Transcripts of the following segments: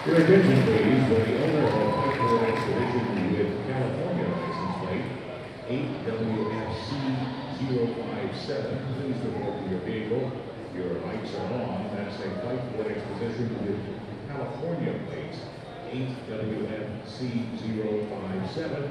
Your attention, please, for the owner of Outdoor Expedition with California license plate 8WFC057. Please report to your vehicle. Your lights are on. That's a flight for expedition with California plates 8WFC057.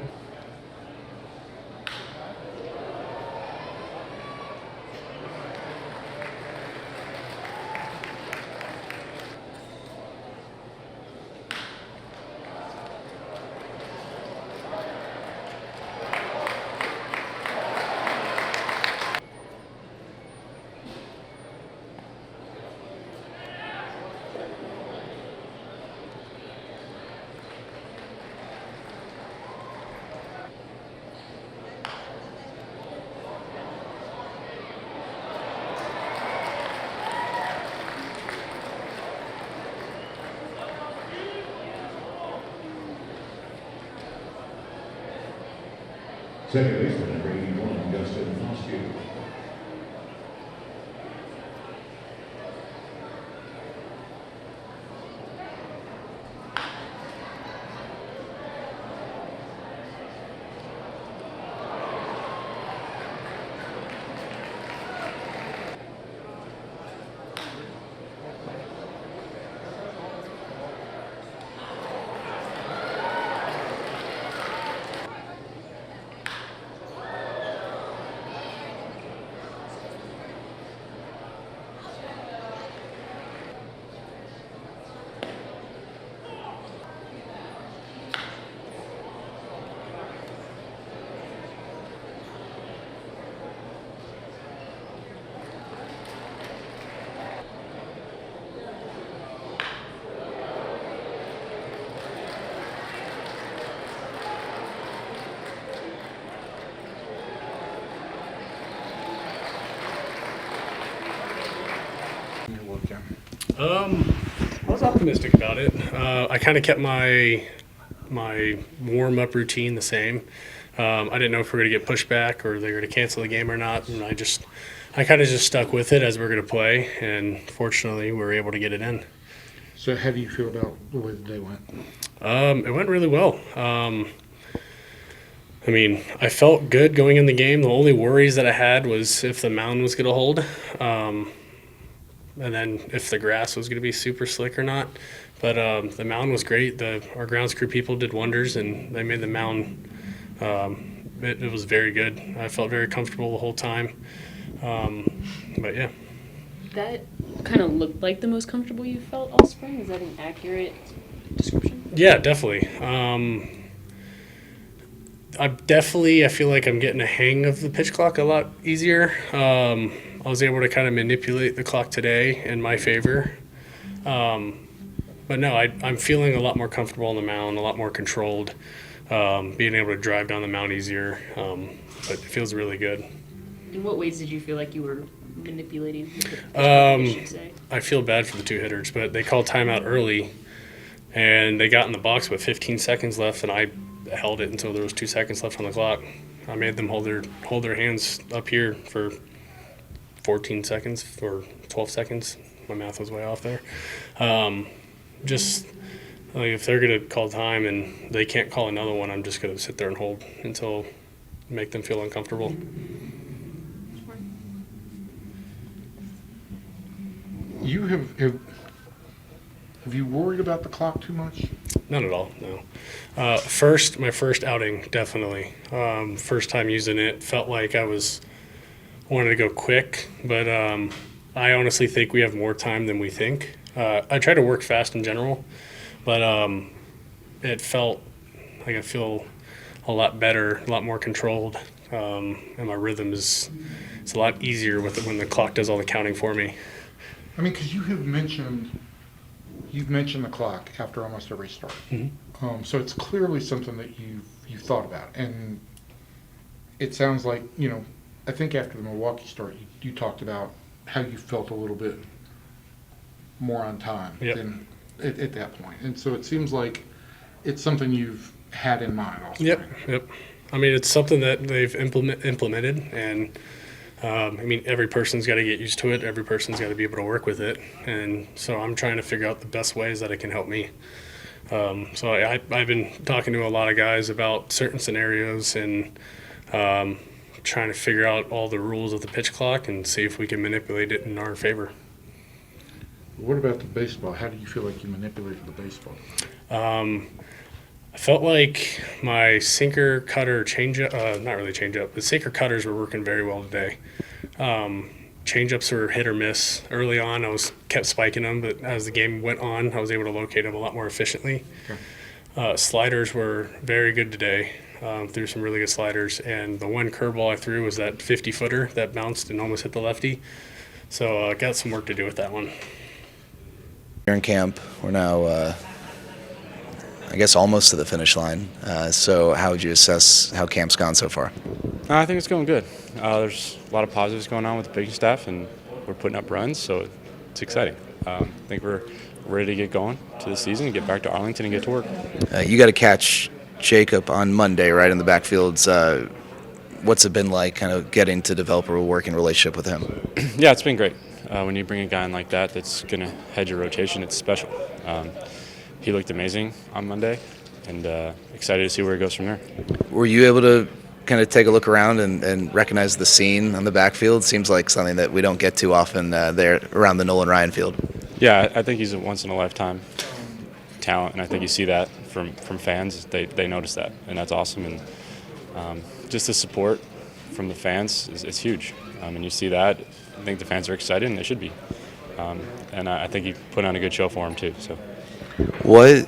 Second baseman, number 81, Justin Foscue. I was optimistic about it. I kind of kept my warm up routine the same. I didn't know if we were going to get pushed back or they were going to cancel the game or not, and I kind of just stuck with it as we are going to play, and fortunately we were able to get it in. So how do you feel about the way the day went? It went really well. I mean, I felt good going in the game. The only worries that I had was if the mound was going to hold. And then if the grass was going to be super slick or not. But the mound was great. Our grounds crew people did wonders, and they made the mound. It was very good. I felt very comfortable the whole time. But yeah. That kind of looked like the most comfortable you felt all spring. Is that an accurate description? Yeah, definitely. I feel like I'm getting a hang of the pitch clock a lot easier. I was able to kind of manipulate the clock today in my favor. But no, I'm feeling a lot more comfortable on the mound, a lot more controlled, being able to drive down the mound easier. But it feels really good. In what ways did you feel like you were manipulating? I feel bad for the two hitters, but they called timeout early, and they got in the box with 15 seconds left, and I held it until there was 2 seconds left on the clock. I made them hold their hands up here for 14 seconds or 12 seconds. My math was way off there. Just like if they're going to call time and they can't call another one, I'm just going to sit there and hold until make them feel uncomfortable. You have you worried about the clock too much? Not at all, no. My first outing, definitely. First time using it, felt like wanted to go quick, but I honestly think we have more time than we think. I try to work fast in general, but it felt like I feel a lot better, a lot more controlled, and my rhythm it's a lot easier with it when the clock does all the counting for me. I mean, because you've mentioned the clock after almost every start. Mm-hmm. So it's clearly something that you've thought about, and it sounds like, I think after the Milwaukee start, you talked about how you felt a little bit more on time than at that point. And so it seems like it's something you've had in mind all spring. Yep. I mean, it's something that they've implemented, and I mean, every person's got to get used to it. Every person's got to be able to work with it. And so I'm trying to figure out the best ways that it can help me. So I've been talking to a lot of guys about certain scenarios and trying to figure out all the rules of the pitch clock and see if we can manipulate it in our favor. What about the baseball? How do you feel like you manipulated the baseball? I felt like my sinker, cutter, not really changeup, the sinker cutters were working very well today. Changeups were hit or miss. Early on, I kept spiking them, but as the game went on, I was able to locate them a lot more efficiently. Okay. Sliders were very good today. Threw some really good sliders, and the one curveball I threw was that 50-footer that bounced and almost hit the lefty. So got some work to do with that one. You're in camp. We're now, I guess, almost to the finish line. So how would you assess how camp's gone so far? I think it's going good. There's a lot of positives going on with the pitching staff, and we're putting up runs, so it's exciting. I think we're ready to get going to the season and get back to Arlington and get to work. You got to catch Jacob on Monday, right, in the backfields. What's it been like kind of getting to develop a working relationship with him? Yeah, it's been great. When you bring a guy in like that that's going to head your rotation, it's special. He looked amazing on Monday, and excited to see where he goes from there. Were you able to kind of take a look around and recognize the scene on the backfield? Seems like something that we don't get too often there around the Nolan Ryan field. Yeah, I think he's a once-in-a-lifetime talent, and I think you see that from fans. They notice that, and that's awesome. And just the support from the fans is huge. And you see that. I think the fans are excited, and they should be. And I think he put on a good show for him, too. So, What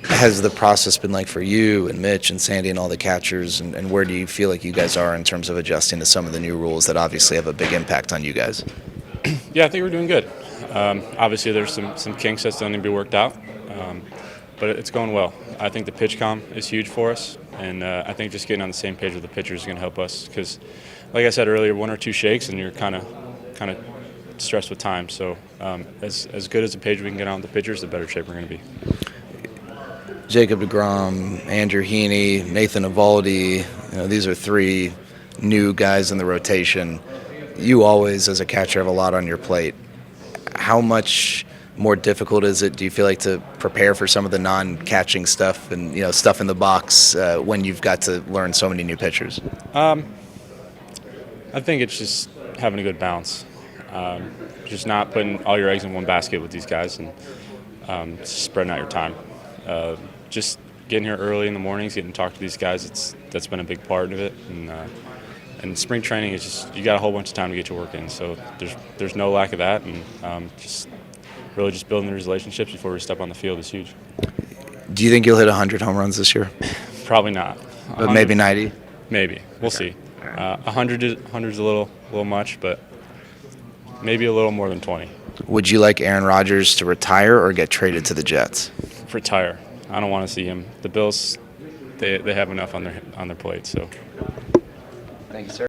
has the process been like for you and Mitch and Sandy and all the catchers, and where do you feel like you guys are in terms of adjusting to some of the new rules that obviously have a big impact on you guys? Yeah, I think we're doing good. Obviously, there's some kinks that still need to be worked out, but it's going well. I think the pitch comm is huge for us, and I think just getting on the same page with the pitchers is going to help us because, like I said earlier, one or two shakes and you're kind of stressed with time. So as good as a page we can get on with the pitchers, the better shape we're going to be. Jacob deGrom, Andrew Heaney, Nathan Eovaldi, these are three new guys in the rotation. You always, as a catcher, have a lot on your plate. How much more difficult is it, do you feel like, to prepare for some of the non-catching stuff and stuff in the box when you've got to learn so many new pitchers? I think it's just having a good balance. Just not putting all your eggs in one basket with these guys and spreading out your time. Just getting here early in the mornings, getting to talk to these guys, that's been a big part of it. And spring training is just, you got a whole bunch of time to get your work in. So there's no lack of that. And just building those relationships before we step on the field is huge. Do you think you'll hit 100 home runs this year? Probably not. But maybe 90? Maybe. We'll see. 100 is a little much, but maybe a little more than 20. Would you like Aaron Rodgers to retire or get traded to the Jets? Retire. I don't want to see him. The Bills, they have enough on their plate. So. Thank you, sir.